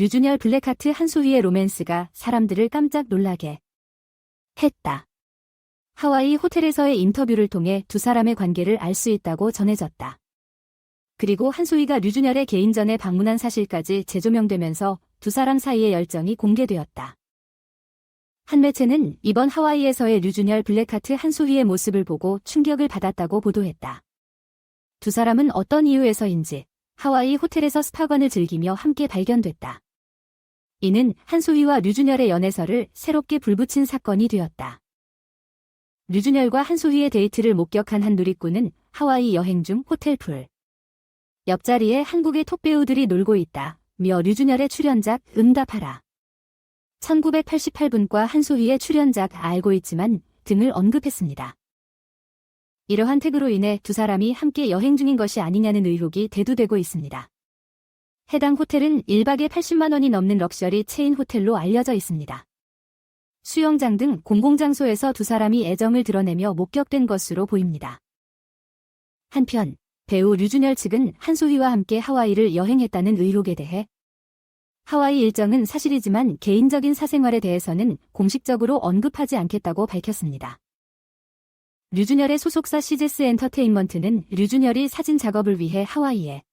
류준열 블랙하트 한소희의 로맨스가 사람들을 깜짝 놀라게 했다. 하와이 호텔에서의 인터뷰를 통해 두 사람의 관계를 알 수 있다고 전해졌다. 그리고 한소희가 류준열의 개인전에 방문한 사실까지 재조명되면서 두 사람 사이의 열정이 공개되었다. 한 매체는 이번 하와이에서의 류준열 블랙하트 한소희의 모습을 보고 충격을 받았다고 보도했다. 두 사람은 어떤 이유에서인지 하와이 호텔에서 스파관을 즐기며 함께 발견됐다. 이는 한소희와 류준열의 연애설을 새롭게 불붙인 사건이 되었다. 류준열과 한소희의 데이트를 목격한 한 누리꾼은 하와이 여행 중 호텔 풀 옆자리에 한국의 톱배우들이 놀고 있다며 류준열의 출연작 응답하라 1988분과 한소희의 출연작 알고 있지만 등을 언급했습니다. 이러한 태그로 인해 두 사람이 함께 여행 중인 것이 아니냐는 의혹이 대두되고 있습니다. 해당 호텔은 1박에 80만 원이 넘는 럭셔리 체인 호텔로 알려져 있습니다. 수영장 등 공공장소에서 두 사람이 애정을 드러내며 목격된 것으로 보입니다. 한편 배우 류준열 측은 한소희와 함께 하와이를 여행했다는 의혹에 대해 하와이 일정은 사실이지만 개인적인 사생활에 대해서는 공식적으로 언급하지 않겠다고 밝혔습니다. 류준열의 소속사 시제스 엔터테인먼트는 류준열이 사진 작업을 위해 하와이에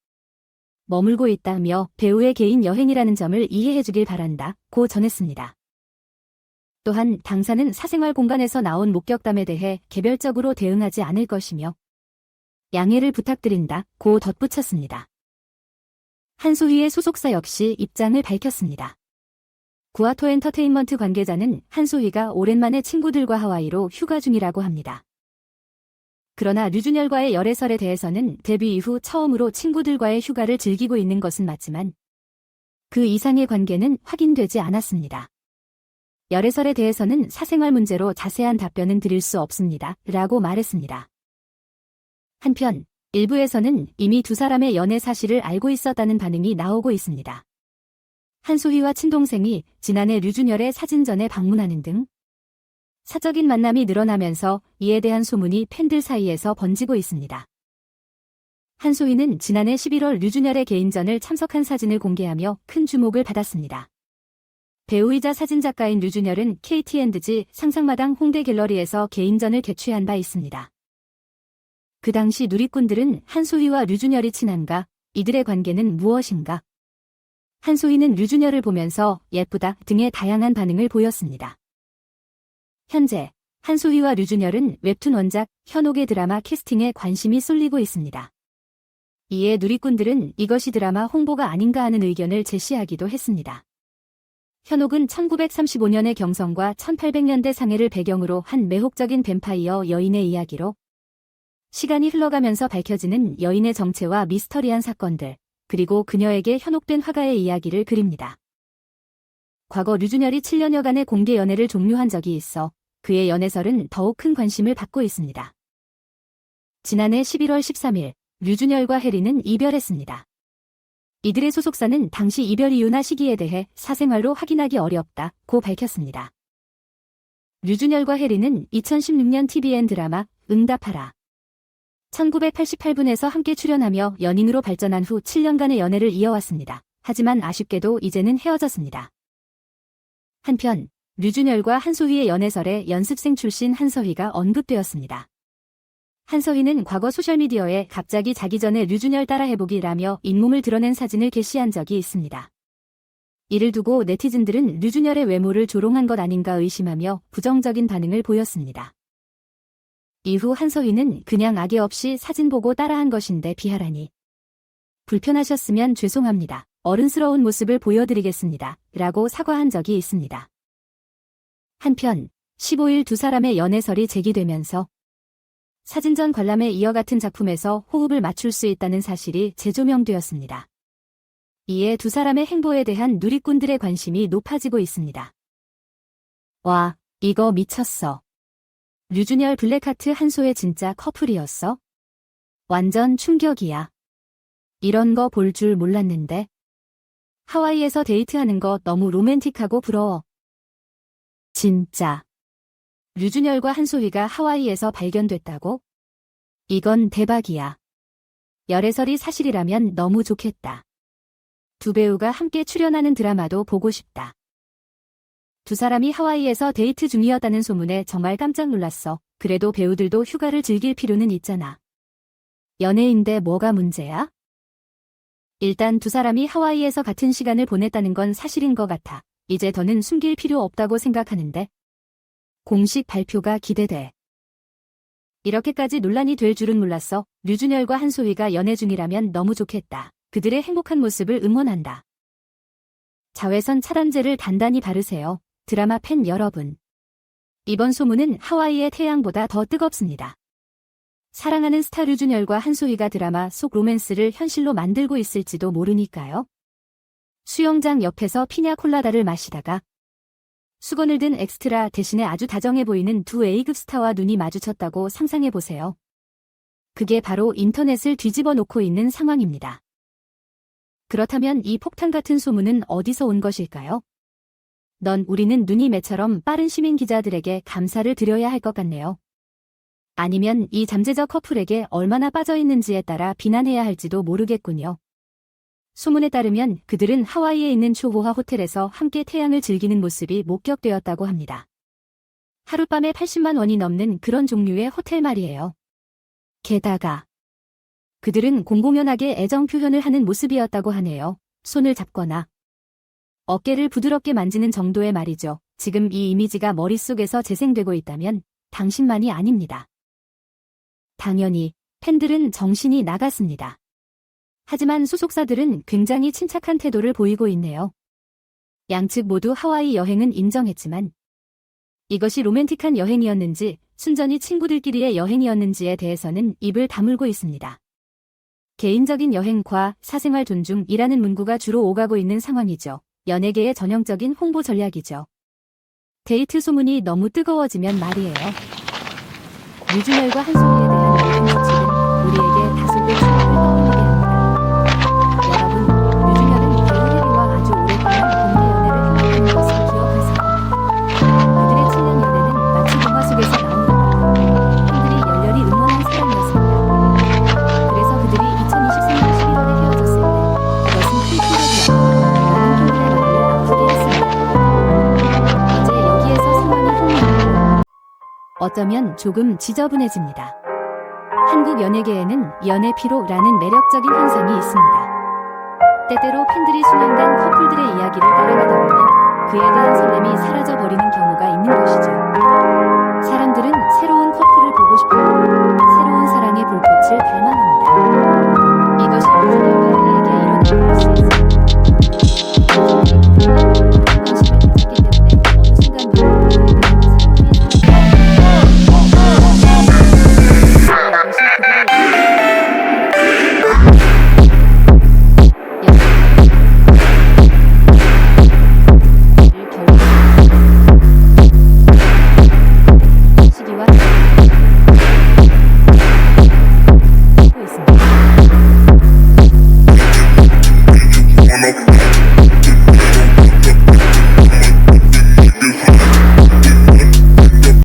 머물고 있다며 배우의 개인 여행이라는 점을 이해해주길 바란다고 전했습니다. 또한 당사는 사생활 공간에서 나온 목격담에 대해 개별적으로 대응하지 않을 것이며 양해를 부탁드린다고 덧붙였습니다. 한소희의 소속사 역시 입장을 밝혔습니다. 구아토 엔터테인먼트 관계자는 한소희가 오랜만에 친구들과 하와이로 휴가 중이라고 합니다. 그러나 류준열과의 열애설에 대해서는 데뷔 이후 처음으로 친구들과의 휴가를 즐기고 있는 것은 맞지만 그 이상의 관계는 확인되지 않았습니다. 열애설에 대해서는 사생활 문제로 자세한 답변은 드릴 수 없습니다. 라고 말했습니다. 한편 일부에서는 이미 두 사람의 연애 사실을 알고 있었다는 반응이 나오고 있습니다. 한소희와 친동생이 지난해 류준열의 사진전에 방문하는 등 사적인 만남이 늘어나면서 이에 대한 소문이 팬들 사이에서 번지고 있습니다. 한소희는 지난해 11월 류준열의 개인전을 참석한 사진을 공개하며 큰 주목을 받았습니다. 배우이자 사진작가인 류준열은 KT&G 상상마당 홍대 갤러리에서 개인전을 개최한 바 있습니다. 그 당시 누리꾼들은 한소희와 류준열이 친한가? 이들의 관계는 무엇인가? 한소희는 류준열을 보면서 예쁘다 등의 다양한 반응을 보였습니다. 현재 한소희와 류준열은 웹툰 원작 현옥의 드라마 캐스팅에 관심이 쏠리고 있습니다. 이에 누리꾼들은 이것이 드라마 홍보가 아닌가 하는 의견을 제시하기도 했습니다. 현옥은 1935년의 경성과 1800년대 상해를 배경으로 한 매혹적인 뱀파이어 여인의 이야기로 시간이 흘러가면서 밝혀지는 여인의 정체와 미스터리한 사건들, 그리고 그녀에게 현혹된 화가의 이야기를 그립니다. 과거 류준열이 7년여간의 공개 연애를 종료한 적이 있어 그의 연애설은 더욱 큰 관심을 받고 있습니다. 지난해 11월 13일, 류준열과 혜리는 이별했습니다. 이들의 소속사는 당시 이별 이유나 시기에 대해 사생활로 확인하기 어렵다고 밝혔습니다. 류준열과 혜리는 2016년 TVN 드라마 응답하라 1988분에서 함께 출연하며 연인으로 발전한 후 7년간의 연애를 이어왔습니다. 하지만 아쉽게도 이제는 헤어졌습니다. 한편 류준열과 한소희의 연애설에 연습생 출신 한서희가 언급되었습니다. 한서희는 과거 소셜미디어에 갑자기 자기 전에 류준열 따라해보기라며 잇몸을 드러낸 사진을 게시한 적이 있습니다. 이를 두고 네티즌들은 류준열의 외모를 조롱한 것 아닌가 의심하며 부정적인 반응을 보였습니다. 이후 한서희는 그냥 악의 없이 사진 보고 따라한 것인데 비하라니. 불편하셨으면 죄송합니다. 어른스러운 모습을 보여드리겠습니다. 라고 사과한 적이 있습니다. 한편 15일 두 사람의 연애설이 제기되면서 사진전 관람에 이어 같은 작품에서 호흡을 맞출 수 있다는 사실이 재조명되었습니다. 이에 두 사람의 행보에 대한 누리꾼들의 관심이 높아지고 있습니다. 와, 이거 미쳤어. 류준열 블랙하트 한소의 진짜 커플이었어? 완전 충격이야. 이런 거 볼 줄 몰랐는데. 하와이에서 데이트하는 거 너무 로맨틱하고 부러워. 진짜. 류준열과 한소희가 하와이에서 발견됐다고? 이건 대박이야. 열애설이 사실이라면 너무 좋겠다. 두 배우가 함께 출연하는 드라마도 보고 싶다. 두 사람이 하와이에서 데이트 중이었다는 소문에 정말 깜짝 놀랐어. 그래도 배우들도 휴가를 즐길 필요는 있잖아. 연애인데 뭐가 문제야? 일단 두 사람이 하와이에서 같은 시간을 보냈다는 건 사실인 것 같아. 이제 더는 숨길 필요 없다고 생각하는데. 공식 발표가 기대돼. 이렇게까지 논란이 될 줄은 몰랐어. 류준열과 한소희가 연애 중이라면 너무 좋겠다. 그들의 행복한 모습을 응원한다. 자외선 차단제를 단단히 바르세요. 드라마 팬 여러분. 이번 소문은 하와이의 태양보다 더 뜨겁습니다. 사랑하는 스타 류준열과 한소희가 드라마 속 로맨스를 현실로 만들고 있을지도 모르니까요. 수영장 옆에서 피냐콜라다를 마시다가 수건을 든 엑스트라 대신에 아주 다정해 보이는 두 A급 스타와 눈이 마주쳤다고 상상해보세요. 그게 바로 인터넷을 뒤집어 놓고 있는 상황입니다. 그렇다면 이 폭탄 같은 소문은 어디서 온 것일까요? 우리는 눈이 매처럼 빠른 시민 기자들에게 감사를 드려야 할 것 같네요. 아니면 이 잠재적 커플에게 얼마나 빠져 있는지에 따라 비난해야 할지도 모르겠군요. 소문에 따르면 그들은 하와이에 있는 초호화 호텔에서 함께 태양을 즐기는 모습이 목격되었다고 합니다. 하룻밤에 80만 원이 넘는 그런 종류의 호텔 말이에요. 게다가 그들은 공공연하게 애정 표현을 하는 모습이었다고 하네요. 손을 잡거나 어깨를 부드럽게 만지는 정도의 말이죠. 지금 이 이미지가 머릿속에서 재생되고 있다면 당신만이 아닙니다. 당연히 팬들은 정신이 나갔습니다. 하지만 소속사들은 굉장히 침착한 태도를 보이고 있네요. 양측 모두 하와이 여행은 인정했지만 이것이 로맨틱한 여행이었는지 순전히 친구들끼리의 여행이었는지에 대해서는 입을 다물고 있습니다. 개인적인 여행과 사생활 존중이라는 문구가 주로 오가고 있는 상황이죠. 연예계의 전형적인 홍보 전략이죠. 데이트 소문이 너무 뜨거워지면 말이에요. 류준열과 한소희에 대한 모든 소식은 우리에게 다소곳 추억을 떠올리게 합니다. 여러분, 류준열은 배우 혜리와 아주 오랫동안 공개 연애를 행했던 것을 기억하세요. 그들의 7년 연애는 마치 동화 속에서 나오는 것 팬들이 열렬히 응원한 사랑이었습니다. 그래서 그들이 2023년 11월에 헤어졌을 때 그것은 큰 충격이었고 많은 팬들의 마음을 아프게 했습니다. 이제 여기에서 상황이 흥미롭고 어쩌면 조금 지저분해집니다. 한국 연예계에는 연애 피로라는 매력적인 현상이 있습니다. 때때로 팬들이 수년간 커플들의 이야기를 따라가다 보면 그에 대한 설렘이 사라져버리는 경우가 있는 것이죠.